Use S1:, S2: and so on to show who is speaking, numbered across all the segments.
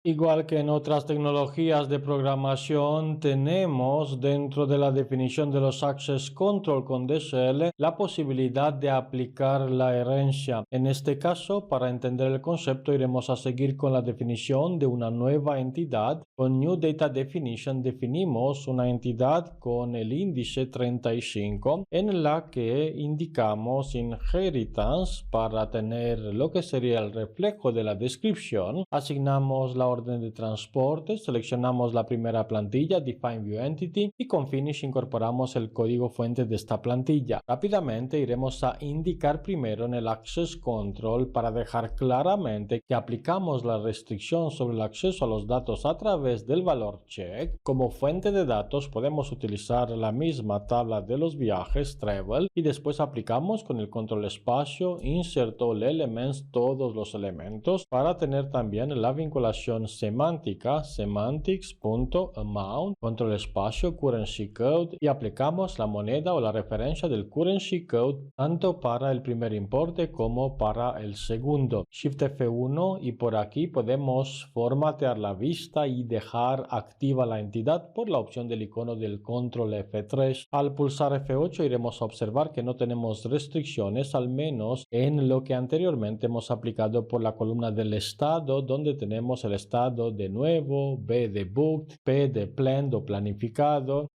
S1: Igual que en otras tecnologías de programación, tenemos dentro de la definición de los Access Control con DSL la posibilidad de aplicar la herencia. En este caso, para entender el concepto, iremos a seguir con la definición de una nueva entidad. Con New Data Definition definimos una entidad con el índice 35 en la que indicamos inheritance para tener lo que sería el reflejo de la descripción. Asignamos la orden de transporte, seleccionamos la primera plantilla, Define View Entity, y con Finish incorporamos el código fuente de esta plantilla. Rápidamente iremos a indicar primero en el Access Control para dejar claramente que aplicamos la restricción sobre el acceso a los datos a través del valor check. Como fuente de datos podemos utilizar la misma tabla de los viajes, travel, y después aplicamos con el control espacio, insert all elements, todos los elementos, para tener también la vinculación semántica, semantics.amount, control espacio, currency code, y aplicamos la moneda o la referencia del currency code tanto para el primer importe como para el segundo. Shift F1 y por aquí podemos formatear la vista y dejar activa la entidad por la opción del icono del control F3. Al pulsar F8 iremos a observar que no tenemos restricciones, al menos en lo que anteriormente hemos aplicado por la columna del estado, donde tenemos el estado de nuevo, B de booked, P de planned o planificado,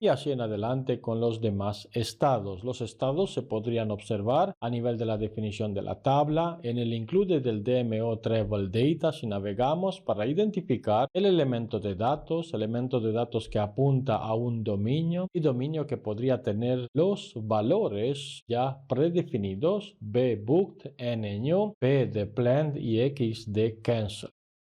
S1: y así en adelante con los demás estados. Los estados se podrían observar a nivel de la definición de la tabla, en el include del DMO Travel Data si navegamos para identificar el elemento de datos que apunta a un dominio y dominio que podría tener los valores ya predefinidos, B booked, N new, P de planned y X de cancel.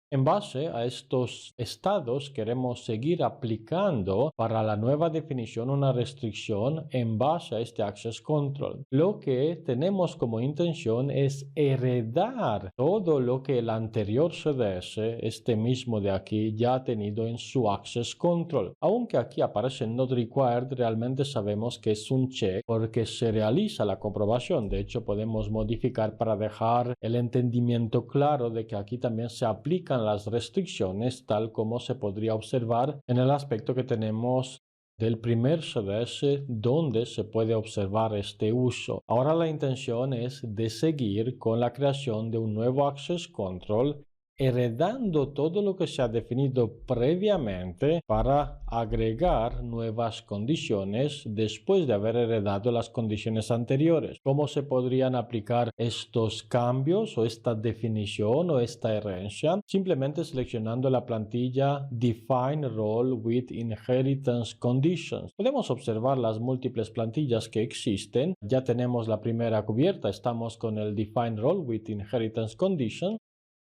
S1: En base a estos estados queremos seguir aplicando para la nueva definición una restricción en base a este Access Control. Lo que tenemos como intención es heredar todo lo que el anterior CDS, este mismo de aquí, ya ha tenido en su Access Control. Aunque aquí aparece Not Required, realmente sabemos que es un check porque se realiza la comprobación. De hecho, podemos modificar para dejar el entendimiento claro de que aquí también se aplican las restricciones tal como se podría observar en el aspecto que tenemos del primer CDS donde se puede observar este uso. Ahora la intención es de seguir con la creación de un nuevo Access Control heredando todo lo que se ha definido previamente para agregar nuevas condiciones después de haber heredado las condiciones anteriores. ¿Cómo se podrían aplicar estos cambios o esta definición o esta herencia? Simplemente seleccionando la plantilla Define Role with Inheritance Conditions. Podemos observar las múltiples plantillas que existen. Ya tenemos la primera cubierta, estamos con el Define Role with Inheritance Conditions.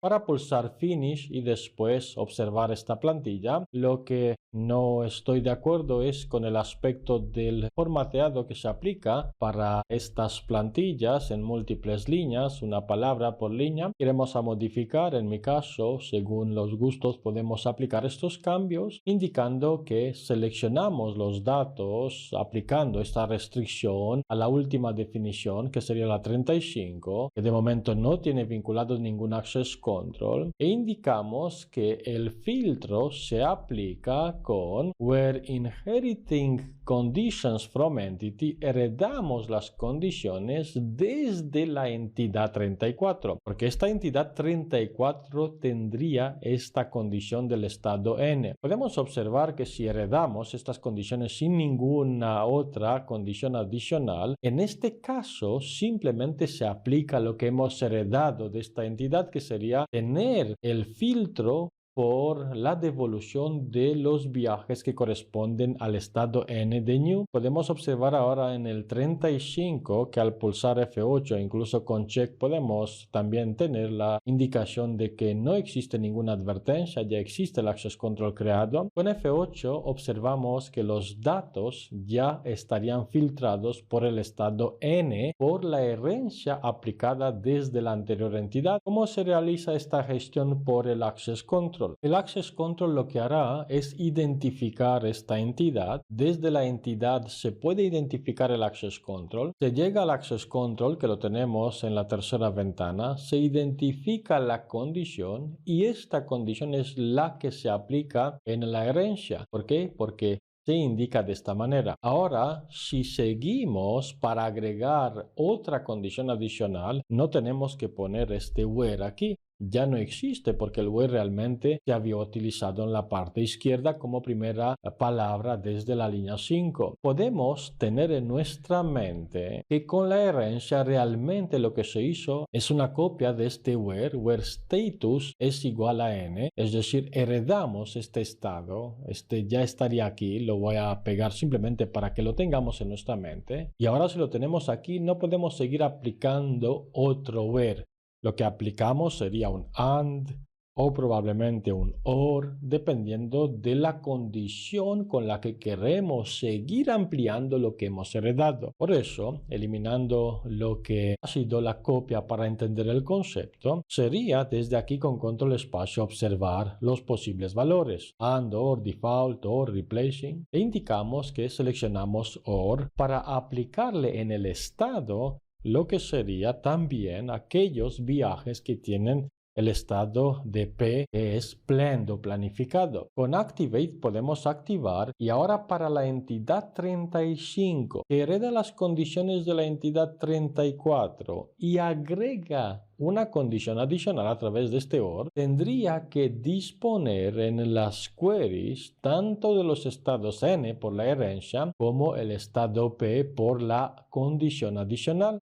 S1: Para pulsar Finish y después observar esta plantilla, lo que no estoy de acuerdo es con el aspecto del formateado que se aplica para estas plantillas en múltiples líneas, una palabra por línea. Iremos a modificar, en mi caso, según los gustos podemos aplicar estos cambios, indicando que seleccionamos los datos aplicando esta restricción a la última definición, que sería la 35, que de momento no tiene vinculado ningún Access Control, e indicamos que el filtro se aplica con Where Inheriting Conditions from Entity, heredamos las condiciones desde la entidad 34, porque esta entidad 34 tendría esta condición del estado N. Podemos observar que si heredamos estas condiciones sin ninguna otra condición adicional, en este caso simplemente se aplica lo que hemos heredado de esta entidad, que sería tener el filtro por la devolución de los viajes que corresponden al estado N de new. Podemos observar ahora en el 35 que al pulsar F8 incluso con check podemos también tener la indicación de que no existe ninguna advertencia, ya existe el Access Control creado. Con F8 observamos que los datos ya estarían filtrados por el estado N por la herencia aplicada desde la anterior entidad. ¿Cómo se realiza esta gestión por el Access Control? Control. El Access Control lo que hará es identificar esta entidad. Desde la entidad se puede identificar el Access Control. Se llega al Access Control, que lo tenemos en la tercera ventana, se identifica la condición y esta condición es la que se aplica en la herencia. ¿Por qué? Porque se indica de esta manera. Ahora, si seguimos para agregar otra condición adicional, no tenemos que poner este where aquí. Ya no existe porque el where realmente se había utilizado en la parte izquierda como primera palabra desde la línea 5. Podemos tener en nuestra mente que con la herencia realmente lo que se hizo es una copia de este where status es igual a n, es decir, heredamos este estado, este ya estaría aquí, lo voy a pegar simplemente para que lo tengamos en nuestra mente. Y ahora si lo tenemos aquí, no podemos seguir aplicando otro where. Lo que aplicamos sería un AND o probablemente un OR, dependiendo de la condición con la que queremos seguir ampliando lo que hemos heredado. Por eso, eliminando lo que ha sido la copia para entender el concepto, sería desde aquí con control espacio observar los posibles valores, AND, OR, default, OR, replacing, e indicamos que seleccionamos OR para aplicarle en el estado lo que sería también aquellos viajes que tienen el estado de P, que es planned o planificado. Con Activate podemos activar y ahora para la entidad 35 que hereda las condiciones de la entidad 34 y agrega una condición adicional a través de este OR, tendría que disponer en las queries tanto de los estados N por la herencia como el estado P por la condición adicional.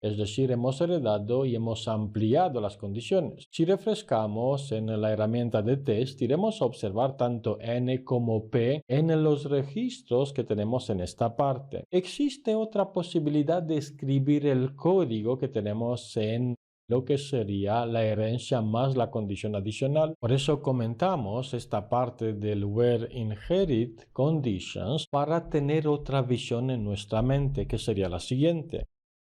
S1: Es decir, hemos heredado y hemos ampliado las condiciones. Si refrescamos en la herramienta de test, iremos a observar tanto N como P en los registros que tenemos en esta parte. Existe otra posibilidad de escribir el código que tenemos en lo que sería la herencia más la condición adicional. Por eso comentamos esta parte del where inherit conditions para tener otra visión en nuestra mente, que sería la siguiente.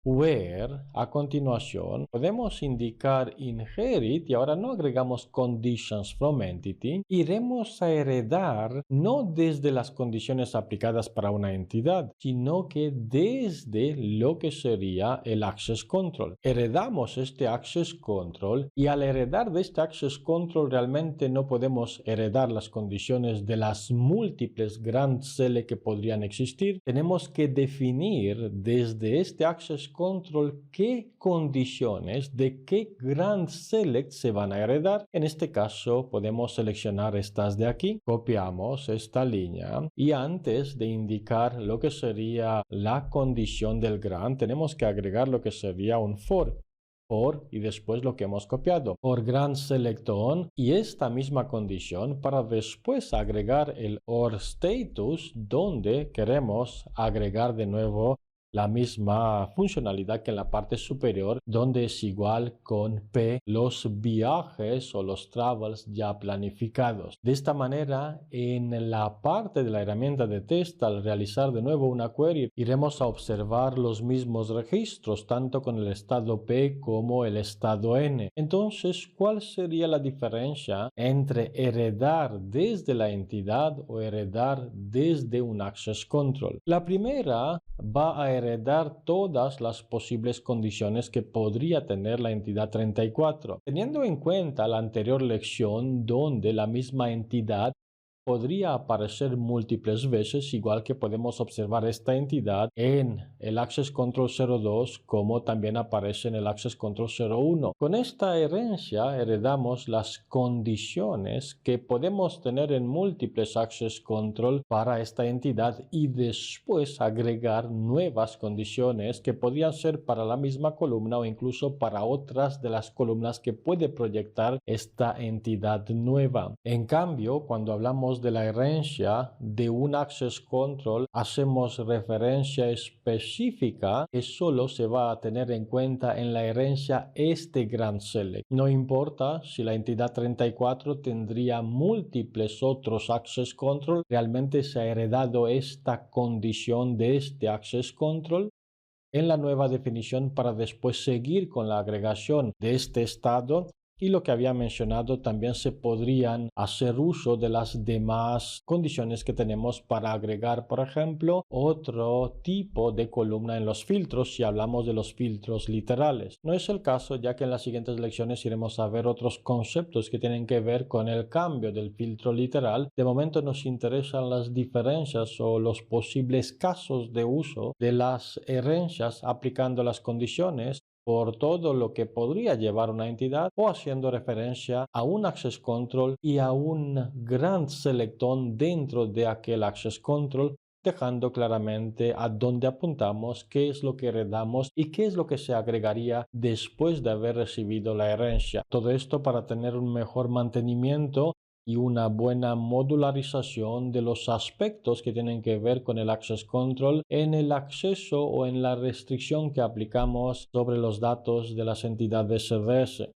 S1: Where, a continuación, podemos indicar inherit y ahora no agregamos conditions from entity. Iremos a heredar no desde las condiciones aplicadas para una entidad, sino que desde lo que sería el access control. Heredamos este access control y al heredar de este access control realmente no podemos heredar las condiciones de las múltiples grand cell que podrían existir. Tenemos que definir desde este access control qué condiciones de qué grand select se van a heredar. En este caso podemos seleccionar estas de aquí, copiamos esta línea y antes de indicar lo que sería la condición del grand tenemos que agregar lo que sería un for y después lo que hemos copiado por grand select on y esta misma condición para después agregar el or status donde queremos agregar de nuevo la misma funcionalidad que en la parte superior, donde es igual con P los viajes o los travels ya planificados. De esta manera, en la parte de la herramienta de test, al realizar de nuevo una query, iremos a observar los mismos registros, tanto con el estado P como el estado N. Entonces, ¿cuál sería la diferencia entre heredar desde la entidad o heredar desde un access control? La primera va a heredar todas las posibles condiciones que podría tener la entidad 34, teniendo en cuenta la anterior lección donde la misma entidad podría aparecer múltiples veces, igual que podemos observar esta entidad en el Access Control 02 como también aparece en el Access Control 01. Con esta herencia heredamos las condiciones que podemos tener en múltiples Access Control para esta entidad y después agregar nuevas condiciones que podrían ser para la misma columna o incluso para otras de las columnas que puede proyectar esta entidad nueva. En cambio, cuando hablamos de la herencia de un access control, hacemos referencia específica que solo se va a tener en cuenta en la herencia este grand select. No importa si la entidad 34 tendría múltiples otros access control, realmente se ha heredado esta condición de este access control en la nueva definición para después seguir con la agregación de este estado y lo que había mencionado, también se podrían hacer uso de las demás condiciones que tenemos para agregar, por ejemplo, otro tipo de columna en los filtros si hablamos de los filtros literales. No es el caso, ya que en las siguientes lecciones iremos a ver otros conceptos que tienen que ver con el cambio del filtro literal. De momento nos interesan las diferencias o los posibles casos de uso de las herencias aplicando las condiciones por todo lo que podría llevar una entidad o haciendo referencia a un access control y a un grand selectón dentro de aquel access control, dejando claramente a dónde apuntamos, qué es lo que heredamos y qué es lo que se agregaría después de haber recibido la herencia. Todo esto para tener un mejor mantenimiento y una buena modularización de los aspectos que tienen que ver con el access control en el acceso o en la restricción que aplicamos sobre los datos de las entidades RDS.